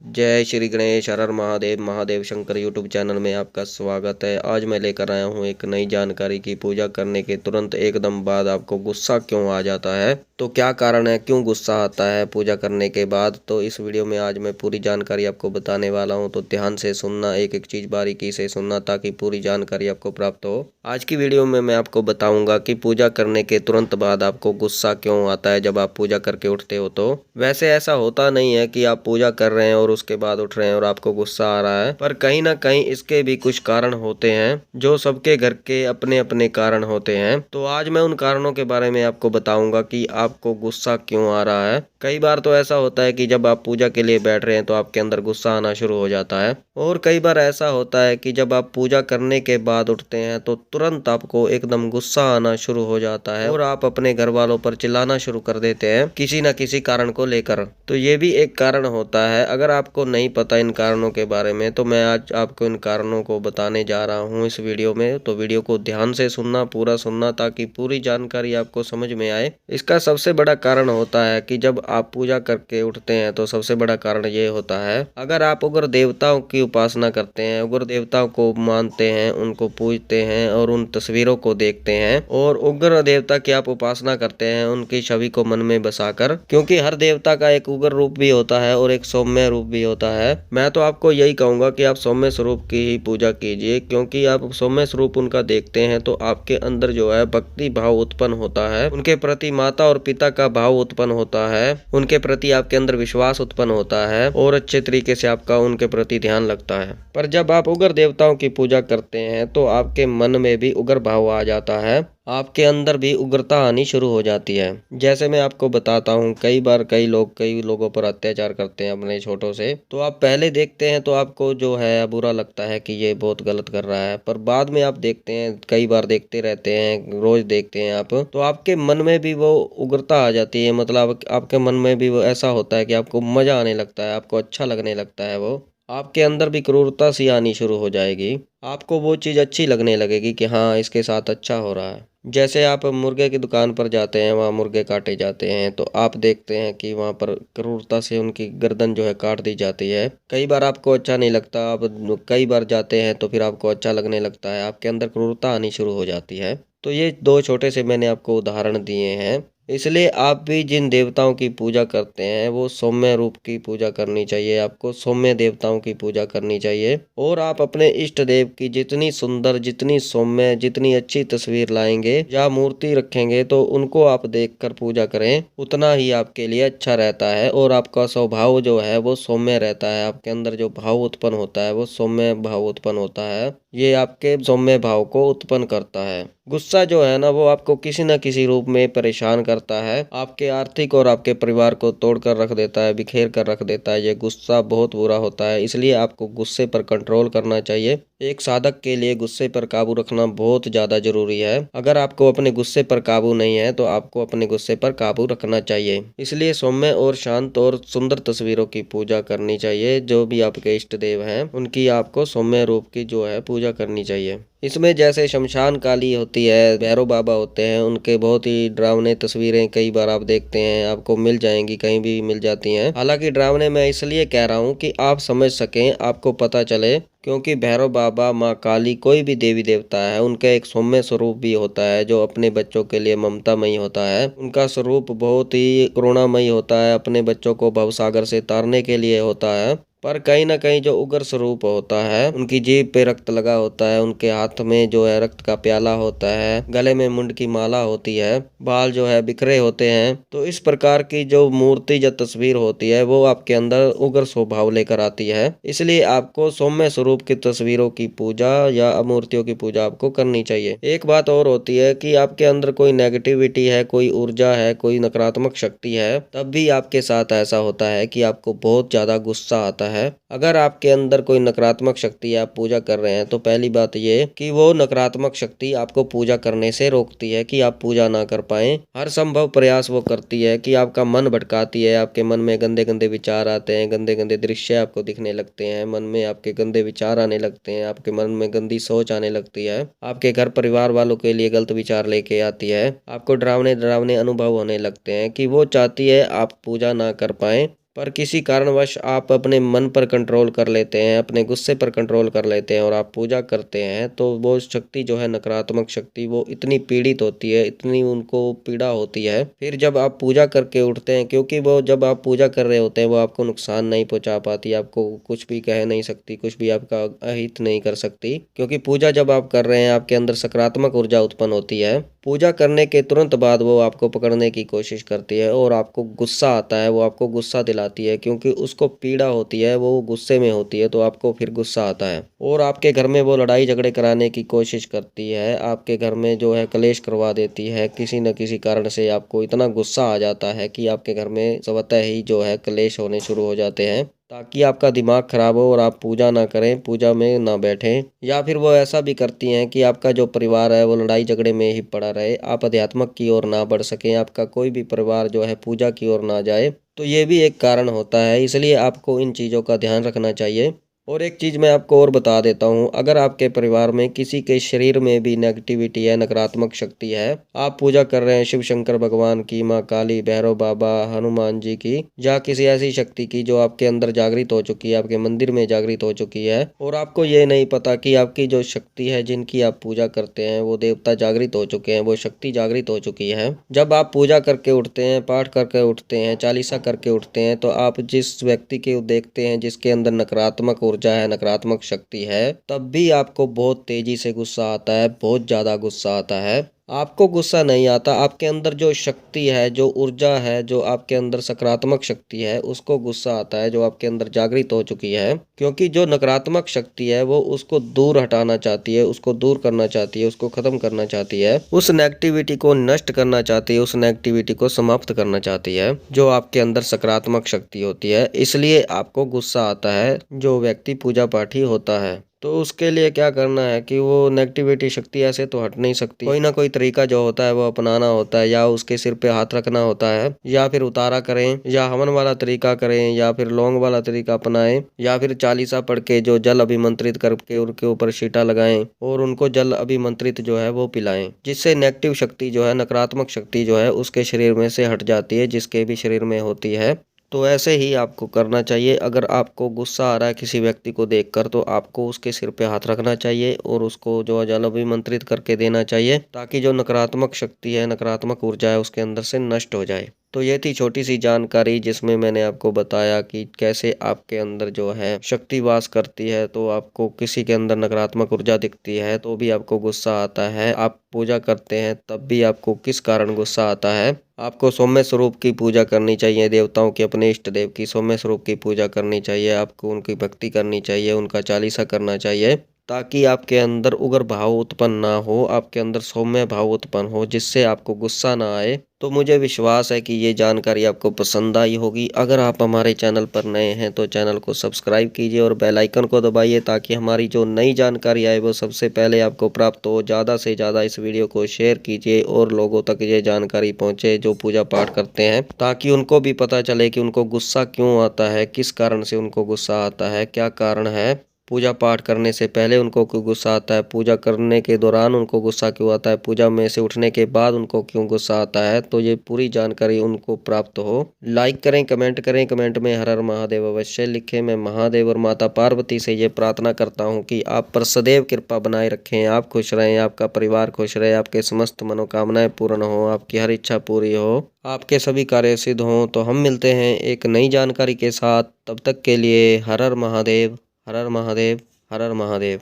जय श्री गणेश हर हर Mahadev Mahadev Shankar YouTube channel में आपका स्वागत है। आज मैं लेकर आया हूँ एक नई जानकारी की पूजा करने के तुरंत एकदम बाद आपको गुस्सा क्यों आ जाता है, तो क्या कारण है, क्यों गुस्सा आता है पूजा करने के बाद। तो इस वीडियो में आज मैं पूरी जानकारी आपको बताने वाला हूँ, तो ध्यान से सुनना, एक एक चीज़ बारीकी से सुनना ताकि पूरी जानकारी आपको प्राप्त हो। आज की वीडियो में मैं आपको बताऊंगा कि पूजा करने के तुरंत बाद आपको गुस्सा क्यों आता है जब आप पूजा करके उठते हो। तो वैसे ऐसा होता नहीं है कि आप पूजा कर रहे हैं और उसके बाद उठ रहे हैं और आपको गुस्सा आ रहा है, पर कहीं ना कहीं इसके भी कुछ कारण होते हैं जो सबके घर के अपने अपने कारण होते हैं। तो आज मैं उन कारणों के बारे में आपको बताऊंगा कि आपको गुस्सा क्यों आ रहा है। कई बार तो ऐसा होता है कि जब आप पूजा के लिए बैठ रहे हैं तो आपके अंदर गुस्सा आना शुरू हो जाता है, और कई बार ऐसा होता है कि जब आप पूजा करने के बाद उठते हैं तो तुरंत आपको एकदम गुस्सा आना शुरू हो जाता है और आप अपने घर वालों पर चिल्लाना शुरू कर देते हैं किसी न किसी कारण को लेकर। तो ये भी एक कारण होता है। अगर आपको नहीं पता इन कारणों के बारे में तो मैं आज आपको इन कारणों को बताने जा रहा हूँ इस वीडियो में। तो वीडियो को ध्यान से सुनना, पूरा सुनना, ताकि पूरी जानकारी आपको समझ में आए। इसका सबसे बड़ा कारण होता है कि जब आप पूजा करके उठते हैं तो सबसे बड़ा कारण ये होता है, अगर आप उग्र देवताओं की उपासना करते हैं, उग्र देवताओं को मानते हैं, उनको पूजते हैं और उन तस्वीरों को देखते हैं, और उग्र देवता की आप उपासना करते हैं उनकी छवि को मन में बसाकर, क्योंकि हर देवता का एक उग्र रूप भी होता है और एक सौम्य रूप भी होता है। मैं तो आपको यही कहूंगा कि आप सौम्य स्वरूप की ही पूजा कीजिए, क्योंकि आप सौम्य स्वरूप उनका देखते हैं तो आपके अंदर जो है भक्ति भाव उत्पन्न होता है, उनके प्रति माता और पिता का भाव उत्पन्न होता है, उनके प्रति आपके अंदर विश्वास उत्पन्न होता है और अच्छे तरीके से आपका उनके प्रति ध्यान लगता है। पर जब आप उग्र देवताओं की पूजा करते हैं तो आपके मन में भी उग्र भाव आ जाता है, आपके अंदर भी उग्रता आनी शुरू हो जाती है। जैसे मैं आपको बताता हूँ, कई बार कई लोगों पर अत्याचार करते हैं अपने छोटों से, तो आप पहले देखते हैं तो आपको जो है बुरा लगता है कि ये बहुत गलत कर रहा है, पर बाद में आप देखते हैं, कई बार देखते रहते हैं, रोज देखते हैं आप, तो आपके मन में भी वो उग्रता आ जाती है। मतलब आपके मन में भी वो ऐसा होता है कि आपको मजा आने लगता है, आपको अच्छा लगने लगता है, वो आपके अंदर भी क्रूरता सी आनी शुरू हो जाएगी। आपको वो चीज़ अच्छी लगने लगेगी कि हाँ इसके साथ अच्छा हो रहा है। जैसे आप मुर्गे की दुकान पर जाते हैं, वहाँ मुर्गे काटे जाते हैं, तो आप देखते हैं कि वहाँ पर क्रूरता से उनकी गर्दन जो है काट दी जाती है। कई बार आपको अच्छा नहीं लगता, आप कई बार जाते हैं तो फिर आपको अच्छा लगने लगता है, आपके अंदर क्रूरता आनी शुरू हो जाती है। तो ये दो छोटे से मैंने आपको उदाहरण दिए हैं। इसलिए आप भी जिन देवताओं की पूजा करते हैं वो सौम्य रूप की पूजा करनी चाहिए, आपको सौम्य देवताओं की पूजा करनी चाहिए। और आप अपने इष्ट देव की जितनी सुंदर, जितनी सौम्य, जितनी अच्छी तस्वीर लाएंगे या मूर्ति रखेंगे तो उनको आप देखकर पूजा करें, उतना ही आपके लिए अच्छा रहता है और आपका स्वभाव जो है वो सौम्य रहता है। आपके अंदर जो भाव उत्पन्न होता है वो सौम्य भाव उत्पन्न होता है, ये आपके सौम्य भाव को उत्पन्न करता है। गुस्सा जो है ना वो आपको किसी न किसी रूप में परेशान करता है, आपके आर्थिक और आपके परिवार को तोड़कर रख देता है, बिखेर कर रख देता है। ये गुस्सा बहुत बुरा होता है, इसलिए आपको गुस्से पर कंट्रोल करना चाहिए। एक साधक के लिए गुस्से पर काबू रखना बहुत ज़्यादा जरूरी है। अगर आपको अपने गुस्से पर काबू नहीं है तो आपको अपने गुस्से पर काबू रखना चाहिए। इसलिए सौम्य और शांत और सुंदर तस्वीरों की पूजा करनी चाहिए। जो भी आपके इष्ट देव हैं उनकी आपको सौम्य रूप की जो है पूजा करनी चाहिए। इसमें जैसे शमशान काली होती है, भैरव बाबा होते हैं, उनके बहुत ही डरावने तस्वीरें कई बार आप देखते हैं, आपको मिल जाएंगी, कहीं भी मिल जाती हैं। हालांकि डरावने मैं इसलिए कह रहा हूँ कि आप समझ सकें, आपको पता चले, क्योंकि भैरव बाबा, माँ काली, कोई भी देवी देवता है, उनका एक सौम्य स्वरूप भी होता है जो अपने बच्चों के लिए ममतामयी होता है। उनका स्वरूप बहुत ही करुणामयी होता है, अपने बच्चों को भवसागर से तारने के लिए होता है। पर कहीं ना कहीं जो उग्र स्वरूप होता है, उनकी जीभ पे रक्त लगा होता है, उनके हाथ में जो है रक्त का प्याला होता है, गले में मुंड की माला होती है, बाल जो है बिखरे होते हैं। तो इस प्रकार की जो मूर्ति या तस्वीर होती है वो आपके अंदर उग्र स्वभाव लेकर आती है। इसलिए आपको सौम्य स्वरूप की तस्वीरों की पूजा या मूर्तियों की पूजा आपको करनी चाहिए। एक बात और होती है कि आपके अंदर कोई नेगेटिविटी है, कोई ऊर्जा है, कोई नकारात्मक शक्ति है, तब भी आपके साथ ऐसा होता है कि आपको बहुत ज्यादा गुस्सा आता है। अगर आपके अंदर कोई नकारात्मक शक्ति आप पूजा कर रहे हैं तो पहली बात ये कि वो नकारात्मक शक्ति आपको पूजा करने से रोकती है कि आप पूजा ना कर पाए। हर संभव प्रयास वो करती है कि आपका मन भटकाती है, आपके मन में गंदे गंदे विचार आते हैं, गंदे गंदे दृश्य आपको दिखने लगते हैं, मन में आपके गंदे विचार आने लगते हैं, आपके मन में गंदी सोच आने लगती है, आपके घर परिवार वालों के लिए गलत विचार लेके आती है, आपको डरावने डरावने अनुभव होने लगते हैं कि वो चाहती है आप पूजा ना कर पाए। पर किसी कारणवश आप अपने मन पर कंट्रोल कर लेते हैं, अपने गुस्से पर कंट्रोल कर लेते हैं और आप पूजा करते हैं, तो वो शक्ति जो है, नकारात्मक शक्ति, वो इतनी पीड़ित होती है, इतनी उनको पीड़ा होती है। फिर जब आप पूजा करके उठते हैं, क्योंकि वो जब आप पूजा कर रहे होते हैं वो आपको नुकसान नहीं पहुंचा पाती, आपको कुछ भी कह नहीं सकती, कुछ भी आपका अहित नहीं कर सकती, क्योंकि पूजा जब आप कर रहे हैं आपके अंदर सकारात्मक ऊर्जा उत्पन्न होती है। पूजा करने के तुरंत बाद वो आपको पकड़ने की कोशिश करती है और आपको गुस्सा आता है, वो आपको गुस्सा दिलाती है, क्योंकि उसको पीड़ा होती है, वो गुस्से में होती है, तो आपको फिर गुस्सा आता है और आपके घर में वो लड़ाई झगड़े कराने की कोशिश करती है, आपके घर में जो है कलेश करवा देती है। किसी न किसी कारण से आपको इतना गुस्सा आ जाता है कि आपके घर में स्वतः ही जो है कलेश होने शुरू हो जाते हैं, ताकि आपका दिमाग खराब हो और आप पूजा ना करें, पूजा में ना बैठें। या फिर वो ऐसा भी करती हैं कि आपका जो परिवार है वो लड़ाई झगड़े में ही पड़ा रहे, आप अध्यात्मक की ओर ना बढ़ सकें, आपका कोई भी परिवार जो है पूजा की ओर ना जाए। तो ये भी एक कारण होता है, इसलिए आपको इन चीज़ों का ध्यान रखना चाहिए। और एक चीज़ मैं आपको और बता देता हूँ, अगर आपके परिवार में किसी के शरीर में भी नेगेटिविटी है, नकारात्मक शक्ति है, आप पूजा कर रहे हैं शिव शंकर भगवान की, माँ काली, भैरव बाबा, हनुमान जी की, या किसी ऐसी शक्ति की जो आपके अंदर जागृत हो चुकी है, आपके मंदिर में जागृत हो चुकी है, और आपको ये नहीं पता कि आपकी जो शक्ति है, जिनकी आप पूजा करते हैं, वो देवता जागृत हो चुके हैं, वो शक्ति जागृत हो चुकी है। जब आप पूजा करके उठते हैं, पाठ करके उठते हैं, चालीसा करके उठते हैं, तो आप जिस व्यक्ति के देखते हैं जिसके अंदर नकारात्मक ऊर्जा है, नकारात्मक शक्ति है, तब भी आपको बहुत तेजी से गुस्सा आता है, बहुत ज्यादा गुस्सा आता है। आपको गुस्सा नहीं आता, आपके अंदर जो शक्ति है, जो ऊर्जा है, जो आपके अंदर सकारात्मक शक्ति है, उसको गुस्सा आता है, जो आपके अंदर जागृत हो चुकी है। क्योंकि जो नकारात्मक शक्ति है वो उसको दूर हटाना चाहती है, उसको दूर करना चाहती है, उसको खत्म करना चाहती है, उस नेगेटिविटी को नष्ट करना चाहती है, उस नेगेटिविटी को समाप्त करना चाहती है, जो आपके अंदर सकारात्मक शक्ति होती है। इसलिए आपको गुस्सा आता है जो व्यक्ति पूजा पाठी होता है। तो उसके लिए क्या करना है कि वो नेगेटिविटी शक्ति ऐसे तो हट नहीं सकती, कोई ना कोई तरीका जो होता है वो अपनाना होता है, या उसके सिर पे हाथ रखना होता है, या फिर उतारा करें, या हवन वाला तरीका करें, या फिर लौंग वाला तरीका अपनाएं, या फिर चालीसा पढ़ के जो जल अभिमंत्रित करके उनके ऊपर छींटा लगाएं और उनको जल अभिमंत्रित जो है वो पिलाएं, जिससे नेगेटिव शक्ति जो है, नकारात्मक शक्ति जो है उसके शरीर में से हट जाती है, जिसके भी शरीर में होती है। तो ऐसे ही आपको करना चाहिए। अगर आपको गुस्सा आ रहा है किसी व्यक्ति को देखकर, तो आपको उसके सिर पे हाथ रखना चाहिए और उसको जो जल अभिमंत्रित करके देना चाहिए, ताकि जो नकारात्मक शक्ति है, नकारात्मक ऊर्जा है, उसके अंदर से नष्ट हो जाए। तो ये थी छोटी सी जानकारी, जिसमें मैंने आपको बताया कि कैसे आपके अंदर जो है शक्ति वास करती है। तो आपको किसी के अंदर नकारात्मक ऊर्जा दिखती है तो भी आपको गुस्सा आता है, आप पूजा करते हैं तब भी आपको किस कारण गुस्सा आता है। आपको सौम्य स्वरूप की पूजा करनी चाहिए, देवताओं की, अपने इष्ट देव की सौम्य स्वरूप की पूजा करनी चाहिए, आपको उनकी भक्ति करनी चाहिए, उनका चालीसा करना चाहिए, ताकि आपके अंदर उग्र भाव उत्पन्न ना हो, आपके अंदर सौम्य भाव उत्पन्न हो, जिससे आपको गुस्सा ना आए। तो मुझे विश्वास है कि ये जानकारी आपको पसंद आई होगी। अगर आप हमारे चैनल पर नए हैं तो चैनल को सब्सक्राइब कीजिए और बेल आइकन को दबाइए, ताकि हमारी जो नई जानकारी आए वो सबसे पहले आपको प्राप्त हो। ज़्यादा से ज़्यादा इस वीडियो को शेयर कीजिए और लोगों तक ये जानकारी पहुँचे जो पूजा पाठ करते हैं, ताकि उनको भी पता चले कि उनको गुस्सा क्यों आता है, किस कारण से उनको गुस्सा आता है, क्या कारण है। पूजा पाठ करने से पहले उनको क्यों गुस्सा आता है, पूजा करने के दौरान उनको गुस्सा क्यों आता है, पूजा में से उठने के बाद उनको क्यों गुस्सा आता है। तो ये पूरी जानकारी उनको प्राप्त हो। लाइक करें, कमेंट करें, कमेंट में हर हर महादेव अवश्य लिखें। मैं महादेव और माता पार्वती से ये प्रार्थना करता हूँ कि आप पर सदैव कृपा बनाए रखें, आप खुश रहें, आपका परिवार खुश रहे, आपके समस्त मनोकामनाएं पूर्ण हो, आपकी हर इच्छा पूरी हो, आपके सभी कार्य सिद्ध हों। तो हम मिलते हैं एक नई जानकारी के साथ, तब तक के लिए हर हर महादेव, हर हर महादेव, हर हर महादेव।